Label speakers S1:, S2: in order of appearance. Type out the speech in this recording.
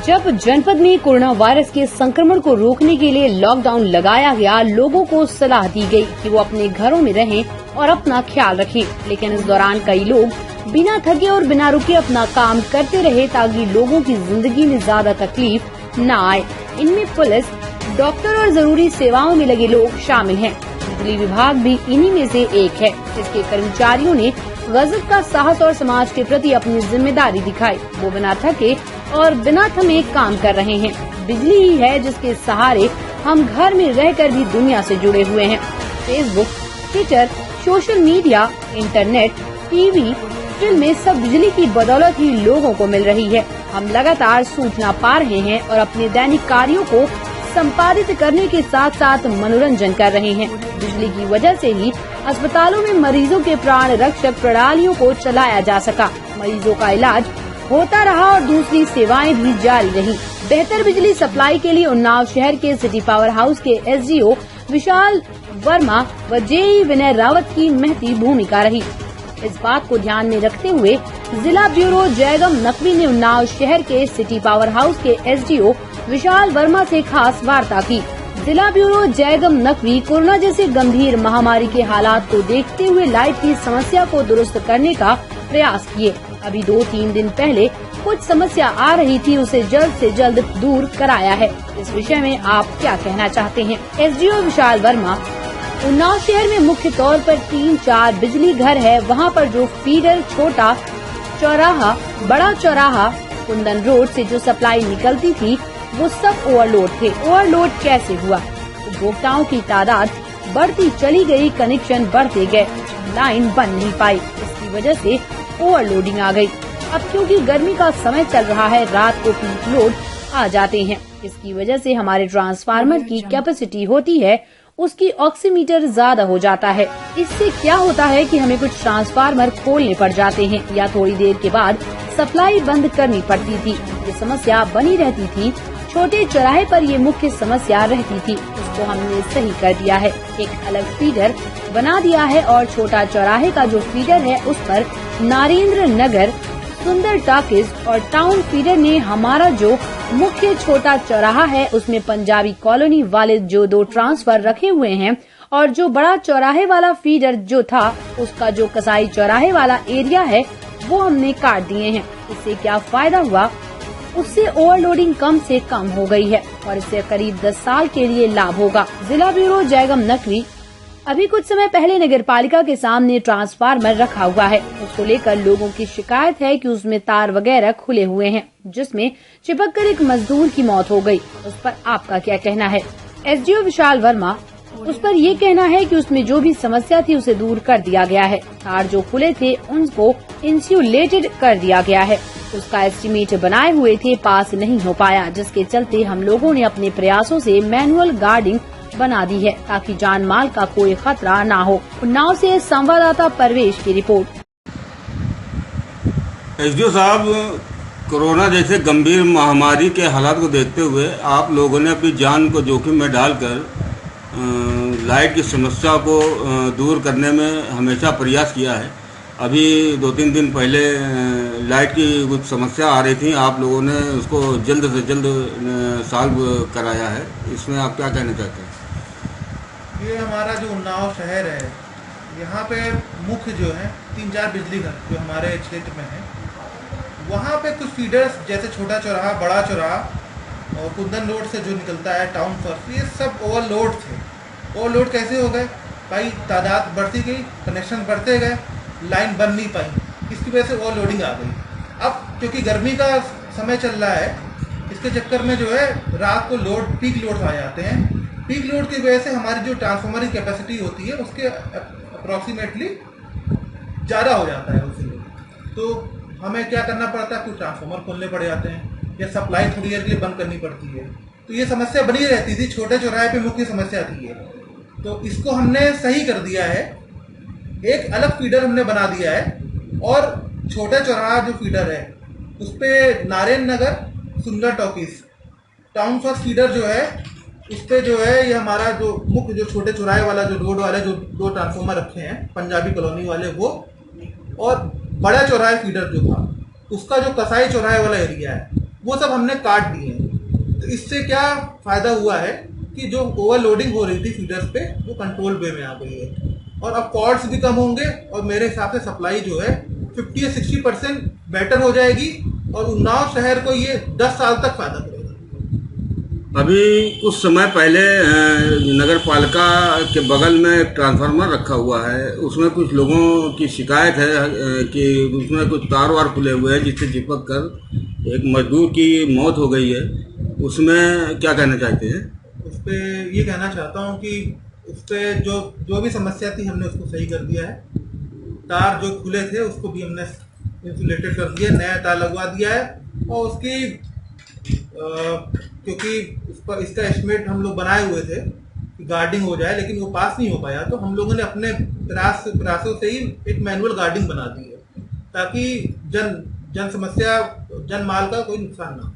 S1: जब जनपद में कोरोना वायरस के संक्रमण को रोकने के लिए लॉकडाउन लगाया गया, लोगों को सलाह दी गई कि वो अपने घरों में रहें और अपना ख्याल रखें। लेकिन इस दौरान कई लोग बिना थके और बिना रुके अपना काम करते रहे ताकि लोगों की जिंदगी में ज्यादा तकलीफ न आए। इनमें पुलिस, डॉक्टर और जरूरी सेवाओं में लगे लोग शामिल हैं। बिजली विभाग भी इन्हीं में से एक है। इसके कर्मचारियों ने गजब का साहस और समाज के प्रति अपनी जिम्मेदारी दिखाई। वो बिना थके और बिना थमे काम कर रहे हैं। बिजली ही है जिसके सहारे हम घर में रहकर भी दुनिया से जुड़े हुए हैं। Facebook, Twitter, social media, internet, TV, फिल्में सब बिजली की बदौलत ही लोगों को मिल रही है। हम लगातार सूचना पा रहे हैं और अपने दैनिक कार्यों को संपादित करने के साथ साथ मनोरंजन कर रहे हैं। बिजली की वजह से ही अस्पतालों में मरीजों के प्राण रक्षक प्रणालियों को चलाया जा सका। मरीजों का इलाज होता रहा और दूसरी सेवाएं भी जारी रही। बेहतर बिजली सप्लाई के लिए उन्नाव शहर के सिटी पावर हाउस के एसडीओ विशाल वर्मा व जेई विनय रावत की महती भूमिका रही। इस बात को ध्यान में रखते हुए जिला ब्यूरो जयगम नकवी ने उन्नाव शहर के सिटी पावर हाउस के एसडीओ विशाल वर्मा से खास वार्ता की। जिला ब्यूरो जयगम नकवी कोरोना जैसे गंभीर महामारी के हालात को देखते हुए लाइट की समस्या को दुरुस्त करने का प्रयास किए। अभी 2-3 दिन पहले कुछ समस्या आ रही थी, उसे जल्द से जल्द दूर कराया है। इस विषय में आप क्या कहना चाहते हैं? एसडीओ विशाल वर्मा, उन्नाव शहर में मुख्य तौर पर 3-4 बिजली घर है। वहाँ पर जो फीडर, छोटा चौराहा, बड़ा चौराहा, कुंदन रोड से जो सप्लाई निकलती थी वो सब ओवरलोड थे। ओवरलोड कैसे हुआ? उपभोक्ताओं की तादाद बढ़ती चली गई, कनेक्शन बढ़ते गए, लाइन बन नहीं पाई। इसकी वजह से ओवरलोडिंग आ गई। अब क्योंकि गर्मी का समय चल रहा है, रात को पीक लोड आ जाते हैं। इसकी वजह से हमारे ट्रांसफार्मर की कैपेसिटी होती है, उसकी ऑक्सीमीटर ज्यादा हो जाता है। इससे क्या होता है कि हमें कुछ ट्रांसफार्मर खोलने पड़ जाते हैं या थोड़ी देर के बाद सप्लाई बंद करनी पड़ती थी। ये समस्या बनी रहती थी। छोटे चौराहे पर ये मुख्य समस्या रहती थी, इसको हमने सही कर दिया है। एक अलग फीडर बना दिया है और छोटा चौराहे का जो फीडर है उस पर नारेंद्र नगर, सुंदर टाकिज और टाउन फीडर ने हमारा जो मुख्य छोटा चौराहा है उसमें पंजाबी कॉलोनी वाले जो 2 ट्रांसफर रखे हुए हैं और जो बड़ा चौराहे वाला फीडर जो था उसका जो कसाई चौराहे वाला एरिया है वो हमने काट दिए हैं। इससे क्या फायदा हुआ? उससे ओवरलोडिंग कम से कम हो गई है और इससे करीब 10 साल के लिए लाभ होगा। जिला ब्यूरो जयगम नकवी, अभी कुछ समय पहले नगर पालिका के सामने ट्रांसफार्मर रखा हुआ है। उसको लेकर लोगों की शिकायत है कि उसमें तार वगैरह खुले हुए हैं, जिसमें चिपककर एक मजदूर की मौत हो गई। उस पर आपका क्या कहना है? एसडीओ विशाल वर्मा, उस पर ये कहना है कि उसमें जो भी समस्या थी उसे दूर कर दिया गया है। तार जो खुले थे उनको इंसुलेटेड कर दिया गया है। उसका एस्टीमेट बनाए हुए थे, पास नहीं हो पाया, जिसके चलते हम लोगों ने अपने प्रयासों से मैनुअल गार्डिंग बना दी है ताकि जान माल का कोई खतरा ना हो। उन्नाव से संवाददाता परवेश की रिपोर्ट।
S2: एसडीओ साहब, कोरोना जैसे गंभीर महामारी के हालात को देखते हुए आप लोगों ने अपनी जान को जोखिम में डालकर लाइट की समस्या को दूर करने में हमेशा प्रयास किया है। अभी 2-3 दिन पहले लाइट की कुछ समस्या आ रही थी, आप लोगों ने उसको जल्द से जल्द सॉल्व कराया है। इसमें आप क्या कहना चाहते हैं?
S3: ये हमारा जो उन्नाव शहर है, यहाँ पे मुख्य जो है 3-4 बिजली घर जो हमारे क्षेत्र में है, वहाँ पे कुछ फीडर्स जैसे छोटा चौराहा, बड़ा चौराहा और कुंदन रोड से जो निकलता है टाउन फर्स्ट, ये सब ओवरलोड थे। ओवरलोड कैसे हो गए भाई? तादाद बढ़ती गई, कनेक्शन बढ़ते गए, लाइन बन नहीं पाई, इसकी वजह से ओवरलोडिंग आ गई। अब क्योंकि गर्मी का समय चल रहा है, इसके चक्कर में जो है रात को पीक लोड आ जाते हैं। पीक लोड की वजह से हमारी जो ट्रांसफार्मर की कैपेसिटी होती है उसके अप्रॉक्सीमेटली ज़्यादा हो जाता है उससे। तो हमें क्या करना पड़ता है? कुछ ट्रांसफार्मर खोलने पड़ जाते हैं या सप्लाई थोड़ी देर के लिए बंद करनी पड़ती है। तो ये समस्या बनी रहती थी, छोटे चौराहे पे मुख्य समस्या थी ये। तो इसको हमने सही कर दिया है, एक अलग फीडर हमने बना दिया है और छोटा चौराहा जो फीडर है उस पर नारायण नगर, सुंदर टॉकीज, टाउन फर्स्ट फीडर जो है उस पर जो है ये हमारा जो मुख्य जो छोटे चौराहे वाला जो रोड वाले जो 2 ट्रांसफार्मर रखे हैं पंजाबी कॉलोनी वाले वो, और बड़ा चौराहे फीडर जो था उसका जो कसाई चौराहे वाला एरिया है वो सब हमने काट दिए हैं। तो इससे क्या फ़ायदा हुआ है कि जो ओवरलोडिंग हो रही थी फीडर्स पे वो कंट्रोल वे में आ गई है, और अब कॉर्ड्स भी कम होंगे, और मेरे हिसाब से सप्लाई जो है 50 या 60% बेटर हो जाएगी, और उन्नाव शहर को ये 10 साल तक फायदा करेगा।
S2: अभी कुछ समय पहले नगर पालिका के बगल में एक ट्रांसफार्मर रखा हुआ है, उसमें कुछ लोगों की शिकायत है कि उसमें कुछ तार वार खुले हुए हैं जिससे चिपक कर एक मजदूर की मौत हो गई है। उसमें क्या कहना चाहते हैं?
S3: उस पर ये कहना चाहता हूँ कि उस पर जो भी समस्या थी हमने उसको सही कर दिया है। तार जो खुले थे उसको भी हमने इंसुलेटेड कर दिया, नया तार लगवा दिया है, और उसकी क्योंकि इसका एस्टिमेट हम लोग बनाए हुए थे कि गार्डिंग हो जाए, लेकिन वो पास नहीं हो पाया, तो हम लोगों ने अपने प्रयासों से ही एक मैनुअल गार्डिंग बना दी है, ताकि जन माल का कोई नुकसान ना हो।